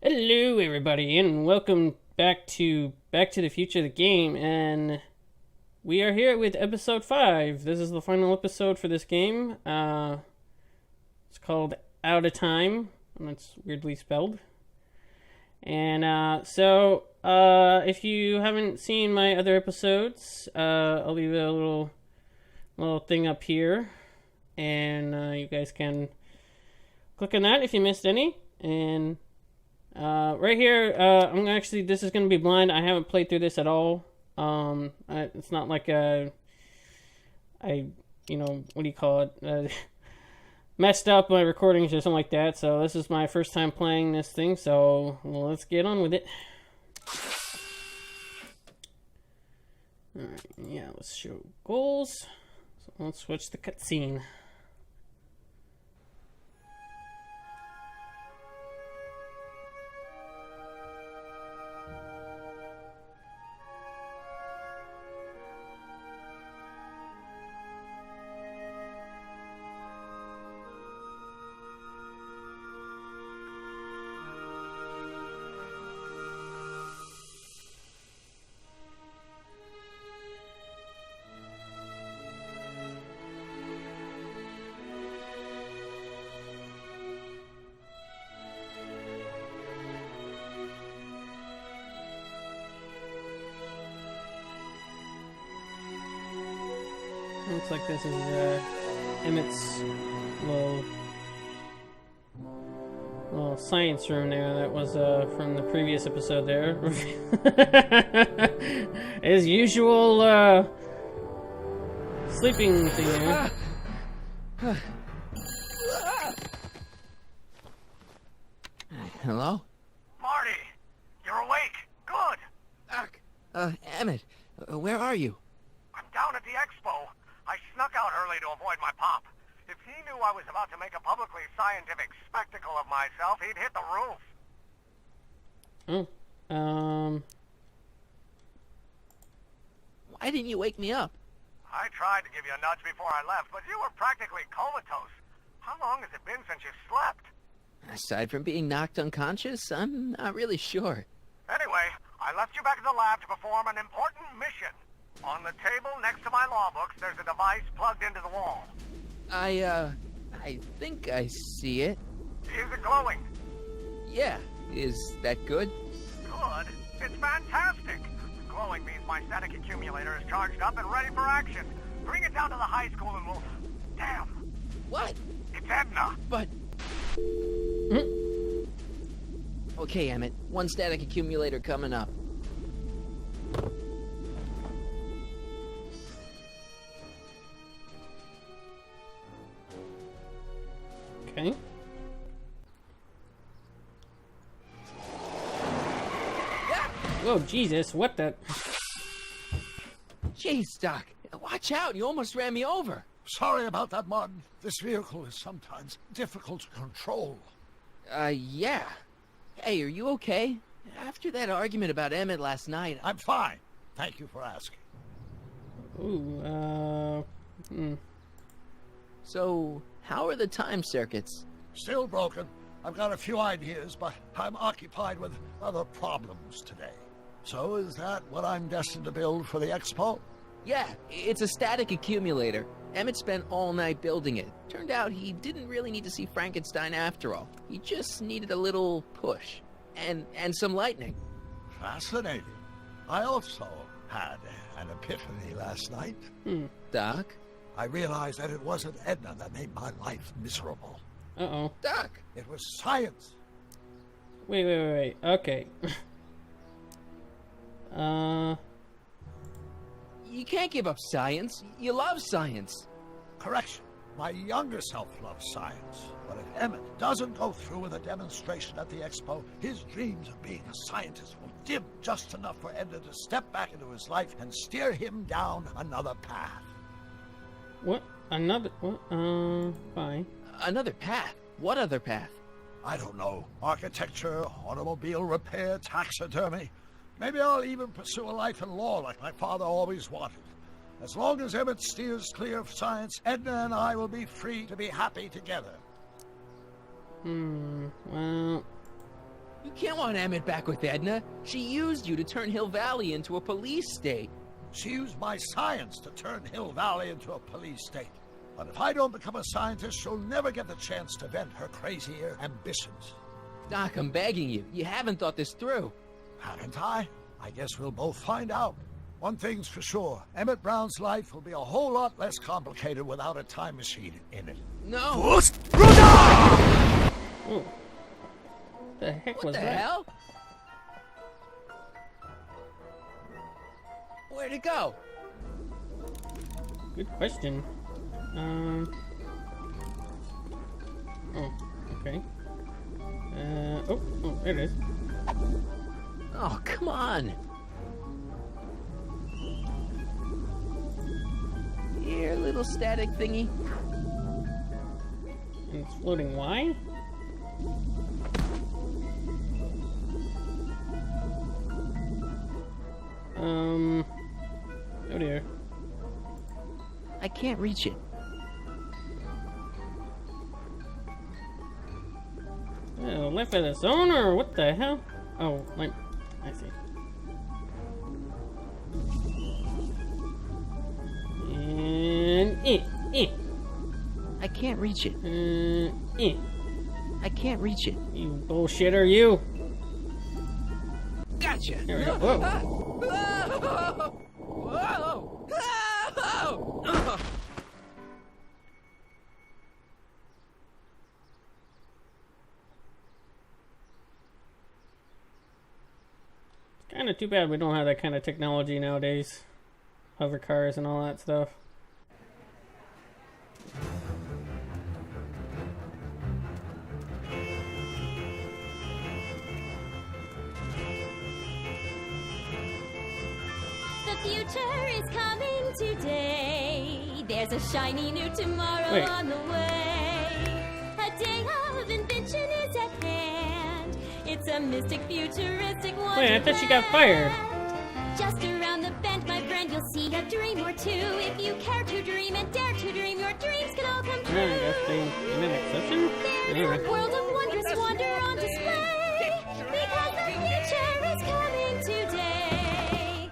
Hello, everybody, and welcome back to the Future, the game. And we are here with episode 5. This is the final episode for this game. It's called Out of Time, and it's weirdly spelled. And if you haven't seen my other episodes, I'll leave a little thing up here, and you guys can click on that if you missed any. And right here, this is going to be blind. I haven't played through this at all. It's not like what do you call it? Messed up my recordings or something like that. So this is my first time playing this thing. So let's get on with it. Alright, yeah, let's show goals. So let's switch the cutscene. Looks like this is Emmett's little science room there. That was from the previous episode there. His usual sleeping thing there. Hello? Marty! You're awake! Good! Doc! Emmett, where are you? I'm down at the Expo. I snuck out early to avoid my pop. If he knew I was about to make a publicly scientific spectacle of myself, he'd hit the roof. Why didn't you wake me up? I tried to give you a nudge before I left, but you were practically comatose. How long has it been since you slept? Aside from being knocked unconscious, I'm not really sure. Anyway, I left you back at the lab to perform an important mission. On the table next to my law books, there's a device plugged into the wall. I think I see it. Is it glowing? Yeah. Is that good? Good? It's fantastic! Glowing means my static accumulator is charged up and ready for action. Bring it down to the high school and we'll... Damn! What? It's Edna! But... Okay, Emmett. One static accumulator coming up. Okay. Whoa, Jesus, what the... Jeez, Doc. Watch out, you almost ran me over. Sorry about that, Martin. This vehicle is sometimes difficult to control. Yeah. Hey, are you okay? After that argument about Emmett last night... I'm fine. Thank you for asking. Ooh, So, how are the time circuits? Still broken. I've got a few ideas, but I'm occupied with other problems today. So is that what I'm destined to build for the Expo? Yeah, it's a static accumulator. Emmett spent all night building it. Turned out he didn't really need to see Frankenstein after all. He just needed a little push. And some lightning. Fascinating. I also had an epiphany last night. Doc? I realized that it wasn't Edna that made my life miserable. uh-oh. Doc! It was science. Wait. Okay. You can't give up science. You love science. Correction. My younger self loves science. But if Emmett doesn't go through with a demonstration at the Expo, his dreams of being a scientist will dim just enough for Edna to step back into his life and steer him down another path. What? Another... What? Fine. Another path? What other path? I don't know. Architecture, automobile repair, taxidermy. Maybe I'll even pursue a life in law like my father always wanted. As long as Emmett steers clear of science, Edna and I will be free to be happy together. Well... You can't don't want Emmett back with Edna. She used you to turn Hill Valley into a police state. She used my science to turn Hill Valley into a police state. But if I don't become a scientist, she'll never get the chance to vent her crazy ambitions. Doc, I'm begging you. You haven't thought this through. Haven't I? I guess we'll both find out. One thing's for sure. Emmett Brown's life will be a whole lot less complicated without a time machine in it. No. Ooh. The heck What was the that? hell? Where'd it go? Good question. Oh, okay. Oh, there it is. Oh, come on. Here, little static thingy. And it's floating. Why? Oh dear. I can't reach it. Left of its owner, or what the hell? Oh, like, I see. And I can't reach it. I can't reach it. You bullshitter, you. Gotcha. There we go. Whoa. Whoa. Whoa. Kind of too bad we don't have that kind of technology nowadays. Hover cars and all that stuff. The future is coming today. There's a shiny new tomorrow Wait. on the way. A day of invention is at hand. It's a mystic, futuristic wonderland. Wait, I thought she got fired. Just around the bend, my friend, you'll see a dream or two. If you care to dream and dare to dream, your dreams can all come true. Yeah, I guess they made an exception. There's Alright. a world of wondrous wonder on display. Because the future is coming today.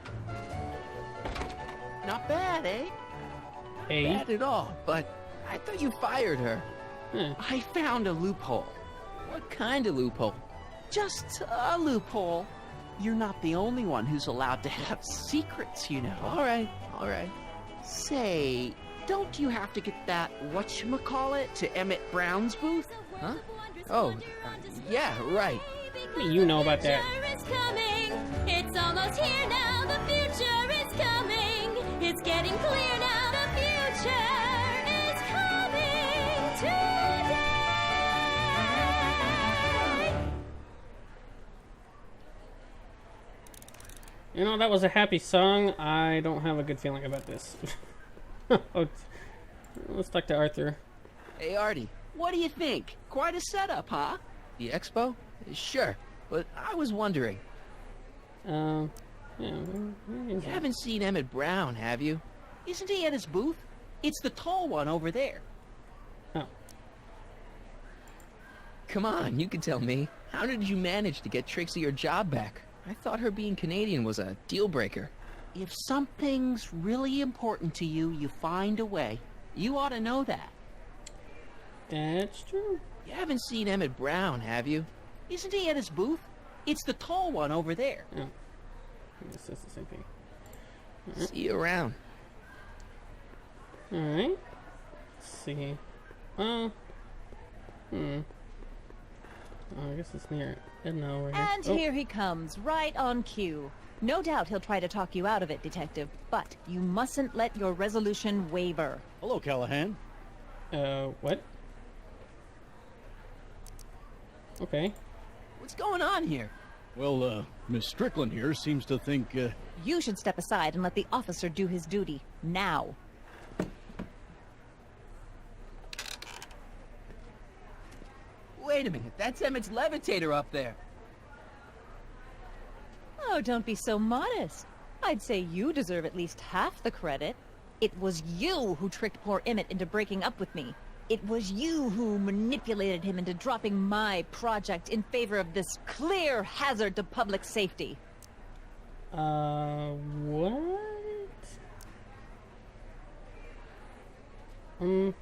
Not bad, eh? Hey. Bad at all, but I thought you fired her. Huh. I found a loophole. What kind of loophole? Just a loophole. You're not the only one who's allowed to have secrets, you know. All right. Say, don't you have to get that whatchamacallit to Emmett Brown's booth? Huh? Oh, yeah, right. What do you know about that? Future is coming. It's almost here now. The future is coming. It's getting clear now. The future is coming today. You know, that was a happy song. I don't have a good feeling about this. Oh, let's talk to Arthur. Hey, Artie, What do you think? Quite a setup, huh? the Expo? Sure, but I was wondering. Yeah, where You is it? haven't seen Emmett Brown, have you? Isn't he at his booth? It's the tall one over there. Oh, Come on, you can tell me. How did you manage to get Trixie her job back? I thought her being Canadian was a deal breaker. If something's really important to you, you find a way. You ought to know that. that's true. You haven't seen Emmett Brown, have you? Isn't he at his booth? It's the tall one over there. Oh, I guess that's the same thing. See you around. All right. Let's see. Oh, I guess it's near Edna over here. And Oh, here he comes, right on cue. No doubt he'll try to talk you out of it, Detective, but you mustn't let your resolution waver. Hello, Callahan. what? Okay. What's going on here? Well, Miss Strickland here seems to think, You should step aside and let the officer do his duty, now. Wait a minute, that's Emmett's levitator up there. Oh, don't be so modest. I'd say you deserve at least half the credit. It was you who tricked poor Emmett into breaking up with me. It was you who manipulated him into dropping my project in favor of this clear hazard to public safety. What? The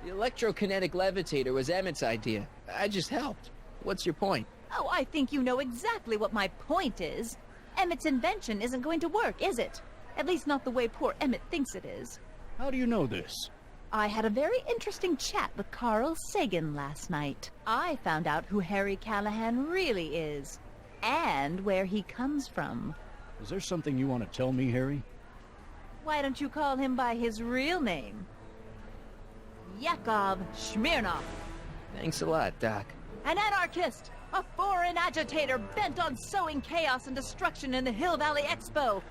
electrokinetic levitator was Emmett's idea. I just helped. What's your point? Oh, I think you know exactly what my point is. Emmett's invention isn't going to work, is it? At least not the way poor Emmett thinks it is. How do you know this? I had a very interesting chat with Carl Sagan last night. I found out who Harry Callahan really is, and where he comes from. Is there something you want to tell me, Harry? Why don't you call him by his real name? Yakov Smirnov. Thanks a lot, Doc. An anarchist! A foreign agitator bent on sowing chaos and destruction in the Hill Valley Expo!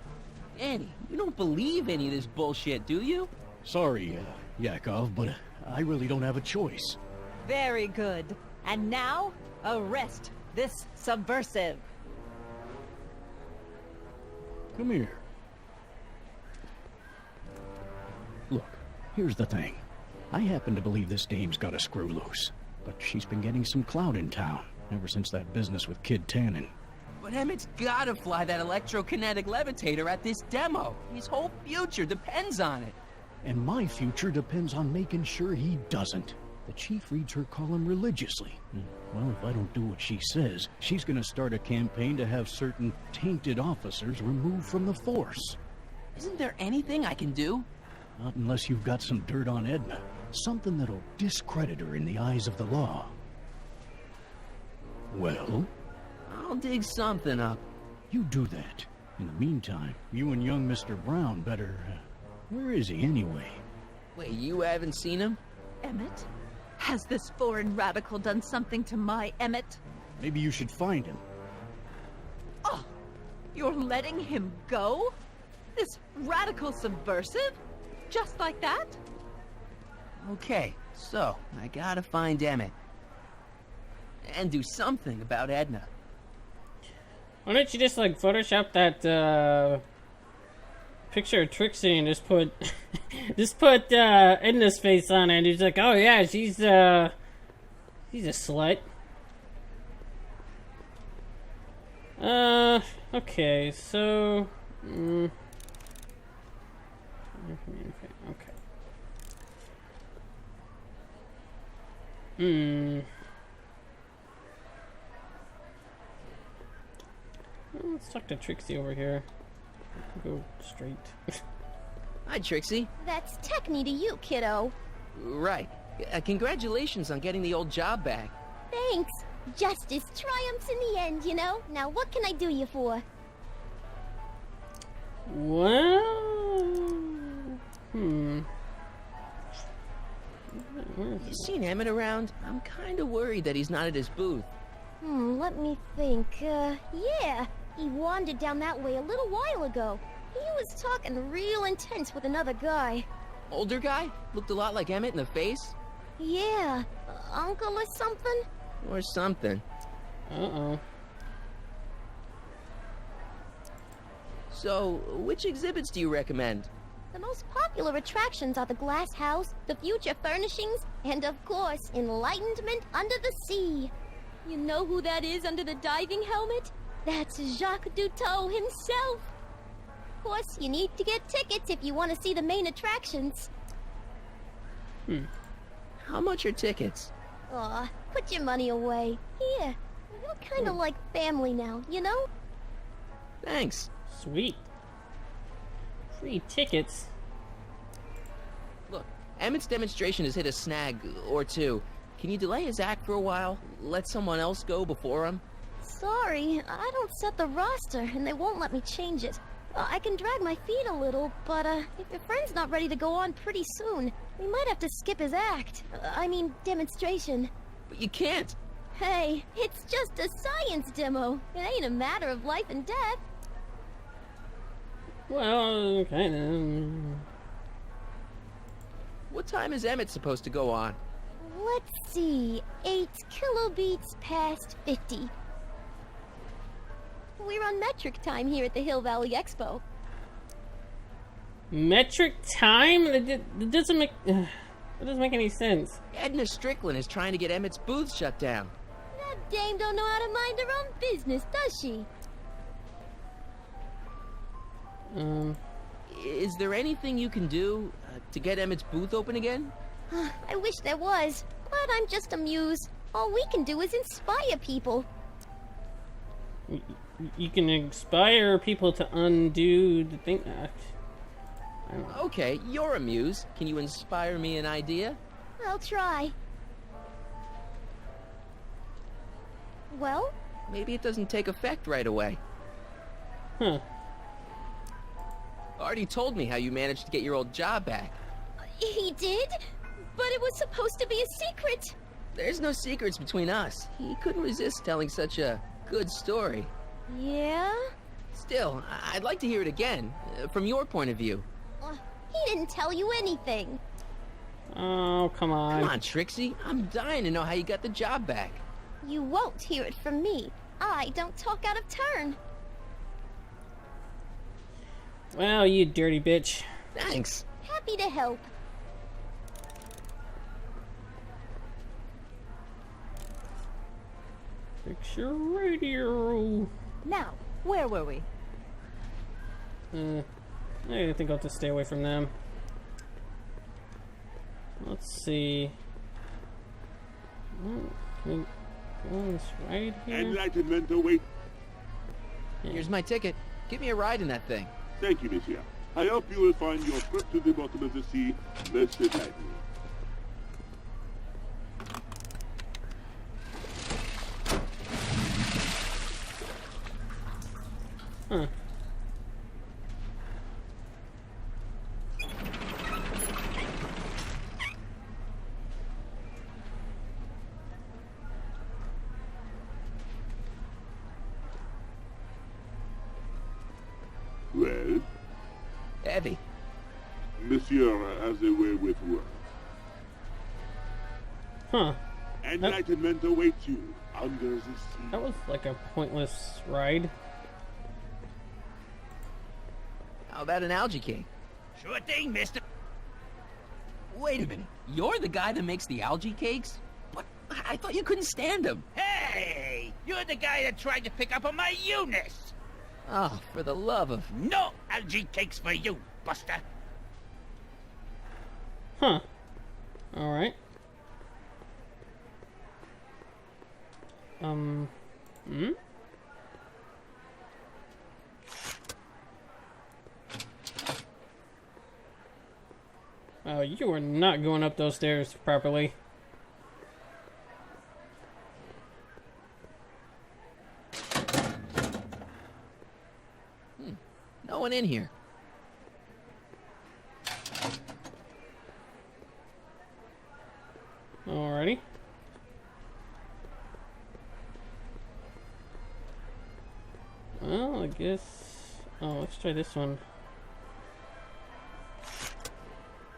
Annie, you don't believe any of this bullshit, do you? Sorry, Yakov, but I really don't have a choice. Very good. And now, arrest this subversive. Come here. Look, here's the thing. I happen to believe this dame's got a screw loose, but she's been getting some clout in town ever since that business with Kid Tannen. But Emmett's gotta fly that electrokinetic levitator at this demo. His whole future depends on it. And my future depends on making sure he doesn't. The chief reads her column religiously. Well, if I don't do what she says, she's gonna start a campaign to have certain tainted officers removed from the force. Isn't there anything I can do? Not unless you've got some dirt on Edna. Something that'll discredit her in the eyes of the law. Well? I'll dig something up. You do that. In the meantime, you and young Mr. Brown better... where is he anyway? Wait, you haven't seen him? Emmett? Has this foreign radical done something to my Emmett? Maybe you should find him. Oh! You're letting him go? This radical subversive? Just like that? Okay, so I gotta find Emmett. And do something about Edna. Why don't you just like Photoshop that picture of Trixie and just put Edna's face on it and he's like, oh yeah, she's a slut. Okay, so okay. Let's talk to Trixie over here. Go straight. Hi, Trixie. That's techni to you, kiddo. Right. Congratulations on getting the old job back. Thanks. Justice triumphs in the end, you know? Now what can I do you for? Well... You seen Emmett around? I'm kinda worried that he's not at his booth. Let me think. Yeah. He wandered down that way a little while ago. He was talking real intense with another guy. Older guy? Looked a lot like Emmett in the face? Yeah. Uncle or something? Or something. Uh-oh. So, which exhibits do you recommend? The most popular attractions are the Glass House, the Future Furnishings, and of course, Enlightenment Under the Sea. You know who that is under the diving helmet? That's Jacques Cousteau himself. Of course, you need to get tickets if you want to see the main attractions. How much are tickets? Aw, put your money away. Here, you're kind of like family now, you know? Thanks. Sweet. Free tickets. Look, Emmett's demonstration has hit a snag or two. Can you delay his act for a while? Let someone else go before him? Sorry, I don't set the roster, and they won't let me change it. I can drag my feet a little, but if your friend's not ready to go on pretty soon, we might have to skip his act. I mean, demonstration. But you can't. Hey, it's just a science demo. It ain't a matter of life and death. Well, kind of. What time is Emmett supposed to go on? Let's see, 8 kilobeats past 50. We're on metric time here at the Hill Valley Expo. Metric time? That doesn't make... That doesn't make any sense. Edna Strickland is trying to get Emmett's booth shut down. That dame don't know how to mind her own business, does she? Is there anything you can do to get Emmett's booth open again? I wish there was, but I'm just a muse. All we can do is inspire people. You can inspire people to undo the thing. I don't know. Okay, you're a muse. Can you inspire me an idea? I'll try. Well? Maybe it doesn't take effect right away. Huh. Artie told me how you managed to get your old job back. He did? But it was supposed to be a secret. There's no secrets between us. He couldn't resist telling such a good story. Yeah? Still, I'd like to hear it again, from your point of view. He didn't tell you anything. Oh, come on. Come on, Trixie. I'm dying to know how you got the job back. You won't hear it from me. I don't talk out of turn. Well, you dirty bitch. Thanks. Happy to help. Fix your radio. Now, where were we? I think I'll just stay away from them. Let's see. Can we go on this ride here? Enlightenment await. Here's my ticket. Give me a ride in that thing. Thank you, monsieur. I hope you will find your trip to the bottom of the sea most delightful. Huh. Well, Heavy. monsieur has a way with words. Huh. Enlightenment awaits you under the sea. That was like a pointless ride. How about an algae cake? Sure thing, mister. Wait a minute. You're the guy that makes the algae cakes? What? I thought you couldn't stand them. Hey! You're the guy that tried to pick up on my Eunice! Oh, for the love of... No algae cakes for you, Buster! Huh. Alright. Oh, you are not going up those stairs properly. No one in here. Alrighty. Well, I guess... Oh, let's try this one.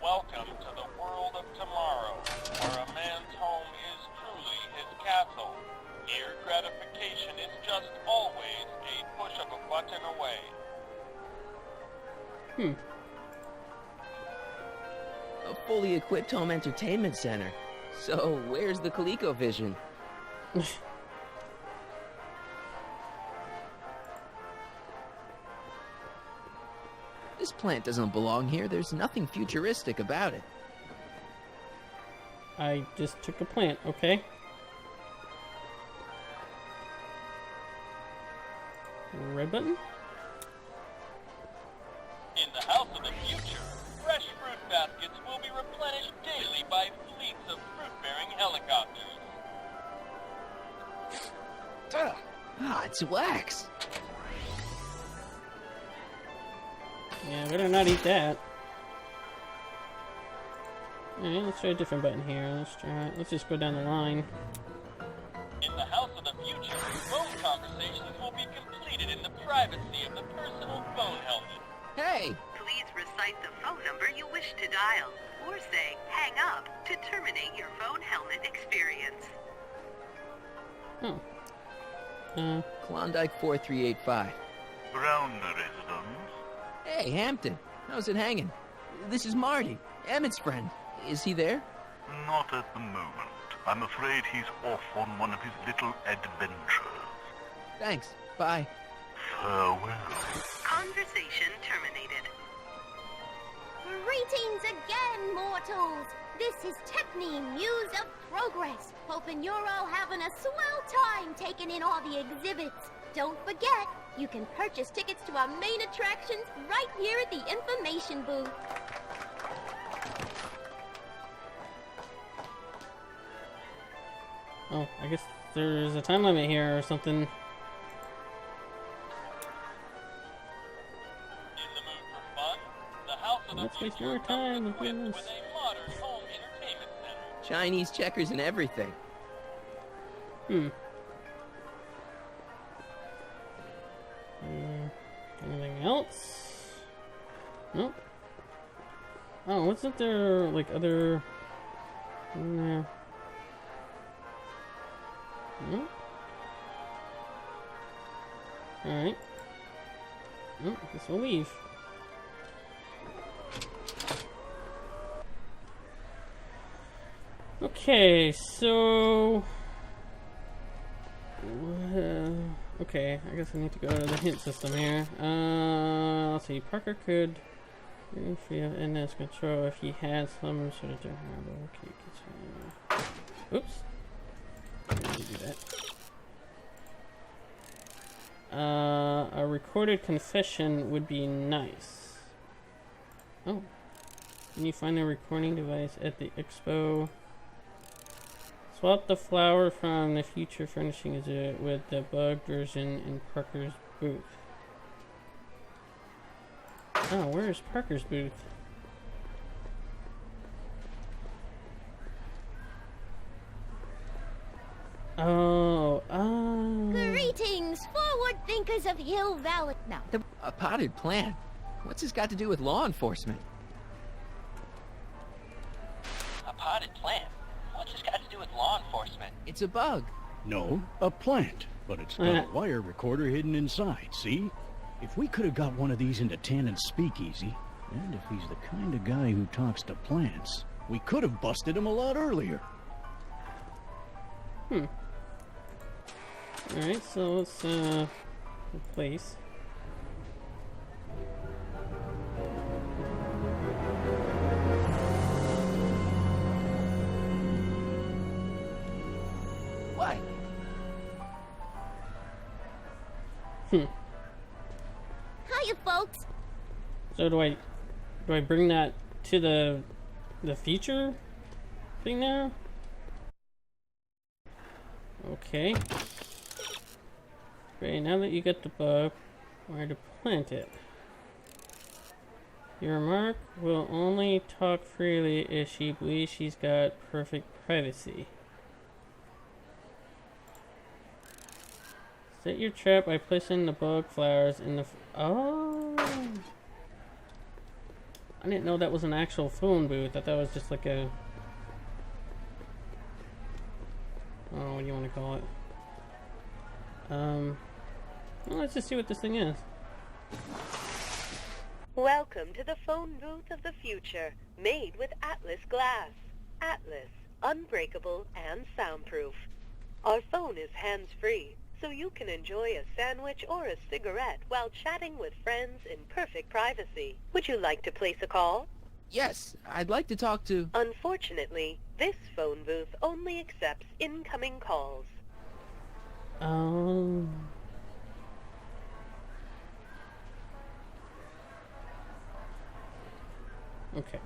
Welcome to the world of tomorrow, where a man's home is truly his castle. Here, gratification is just always a push of a button away. A fully equipped home entertainment center. So, where's the ColecoVision? This plant doesn't belong here. There's nothing futuristic about it. I just took a plant, okay? Red button? In the house of the future, fresh fruit baskets will be replenished daily by fleets of fruit-bearing helicopters. Ah, it's wax. Yeah, better not eat that. Alright, let's try a different button here. Let's just go down the line. In the house of the future, phone conversations will be completed in the privacy of the personal phone helmet. Hey! Please recite the phone number you wish to dial, or say hang up to terminate your phone helmet experience. Oh. Klondike 4385. Brown residence. Hey, Hampton. How's it hanging? This is Marty, Emmett's friend. Is he there? Not at the moment. I'm afraid he's off on one of his little adventures. Thanks. Bye. Farewell. Conversation terminated. Greetings again, mortals! This is Techne, Muse of Progress. Hoping you're all having a swell time taking in all the exhibits. Don't forget, you can purchase tickets to our main attractions right here at the information booth. Oh, I guess there's a time limit here or something. Let's waste more time with this. Chinese checkers and everything. Anything else? Nope. Oh, wasn't there like other? No. No. All right. Oh, I guess we'll leave. Okay, so... okay, I guess I need to go to the hint system here. Let's see, Parker could free of Edna's control if he had some sort of durable. Okay, oops. I didn't do that. A recorded confession would be nice. Oh. Can you find a recording device at the Expo? Swap the flower from the future furnishings with the bug version in Parker's booth. Oh, where is Parker's booth? Greetings, forward thinkers of Hill Valley. Now, A potted plant? What's this got to do with law enforcement? A potted plant? What's this got to do with law enforcement? It's a bug. No, a plant. But it's got a wire recorder hidden inside, see? If we could have got one of these into Tannen's speakeasy, and if he's the kind of guy who talks to plants, we could have busted him a lot earlier. Alright, so let's replace. What? Hiya, folks. So do I bring that to the future thing now? Okay. Great, now that you get the bug, where to plant it? Your mark will only talk freely if she believes she's got perfect privacy. Set your trap by placing the bug flowers in the... Oh! I didn't know that was an actual phone booth. I thought that was just like a... Oh, what do you want to call it? Well, let's just see what this thing is. Welcome to the phone booth of the future, made with Atlas glass. Atlas, unbreakable and soundproof. Our phone is hands-free, so you can enjoy a sandwich or a cigarette while chatting with friends in perfect privacy. Would you like to place a call? Yes, I'd like to talk to... Unfortunately, this phone booth only accepts incoming calls. Okay.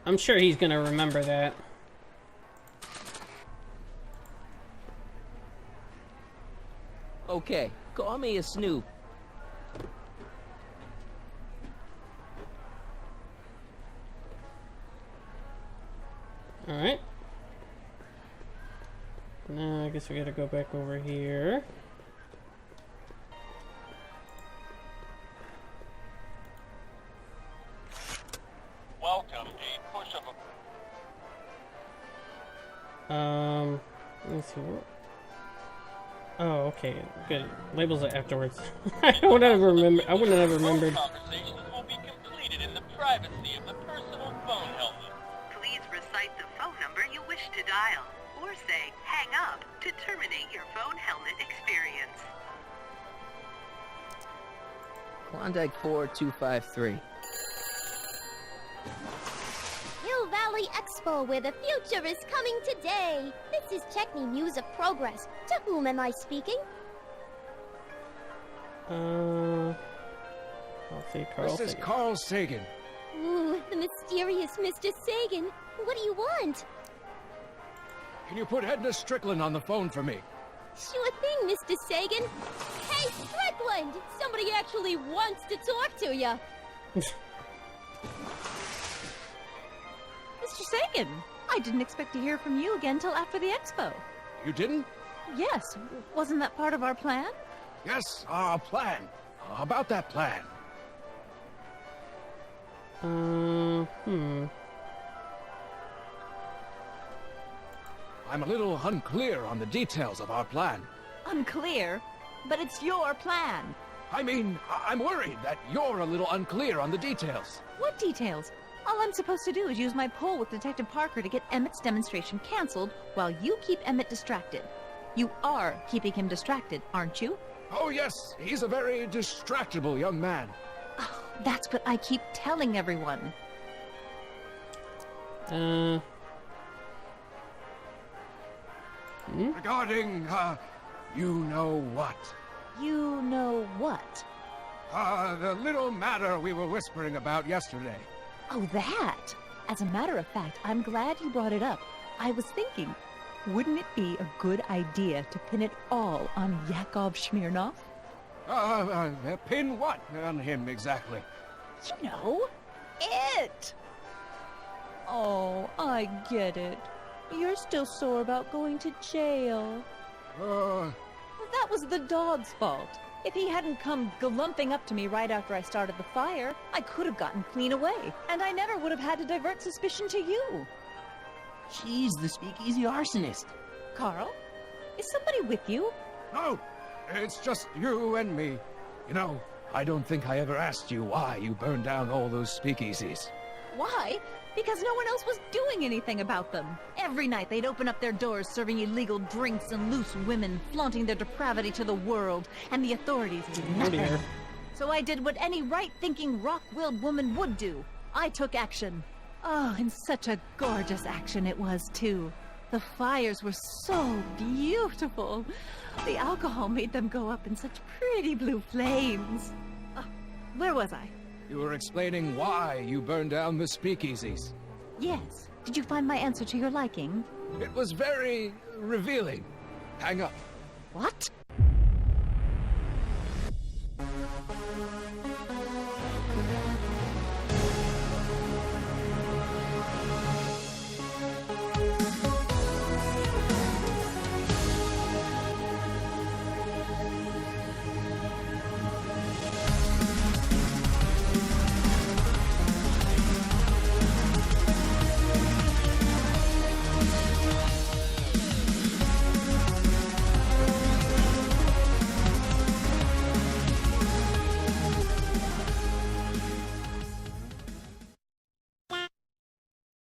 I'm sure he's gonna remember that. Okay, call me a snoop. Alright. Now I guess we gotta go back over here. Welcome, a push of let me see what... Oh, okay, good. Labels it afterwards. I wouldn't have remembered. Conversations will be completed in the privacy of the personal phone helmet. Please recite the phone to dial, or say hang up to terminate your phone helmet experience. Klondike 4253. Hill Valley Expo, where the future is coming today. This is Checkney News of Progress. To whom am I speaking? I'll say Carl This is Sagan. Carl Sagan. Ooh, the mysterious Mr. Sagan. What do you want? Can you put Edna Strickland on the phone for me? Sure thing, Mr. Sagan. Hey, Strickland! Somebody actually wants to talk to you. Mr. Sagan, I didn't expect to hear from you again till after the expo. You didn't? Yes, wasn't that part of our plan? Yes, our plan. About that plan. I'm a little unclear on the details of our plan. Unclear? But it's your plan. I mean, I'm worried that you're a little unclear on the details. What details? All I'm supposed to do is use my pull with Detective Parker to get Emmett's demonstration canceled while you keep Emmett distracted. You are keeping him distracted, aren't you? Oh, yes, he's a very distractible young man. Oh, that's what I keep telling everyone. Regarding, you know what? You know what? The little matter we were whispering about yesterday. Oh, that! As a matter of fact, I'm glad you brought it up. I was thinking, wouldn't it be a good idea to pin it all on Yakov Smirnov? Pin what on him exactly? You know, it! Oh, I get it. You're still sore about going to jail. Well, that was the dog's fault. If he hadn't come galumping up to me right after I started the fire, I could have gotten clean away, and I never would have had to divert suspicion to you. She's the speakeasy arsonist. Carl, is somebody with you? No, it's just you and me. You know, I don't think I ever asked you why you burned down all those speakeasies. Why? Because no one else was doing anything about them. Every night they'd open up their doors serving illegal drinks and loose women, flaunting their depravity to the world, and the authorities did nothing. So I did what any right-thinking, rock-willed woman would do. I took action. Oh, and such a gorgeous action it was, too. The fires were so beautiful. The alcohol made them go up in such pretty blue flames. Where was I? You were explaining why you burned down the speakeasies. Yes. Did you find my answer to your liking? It was very revealing. Hang up. What?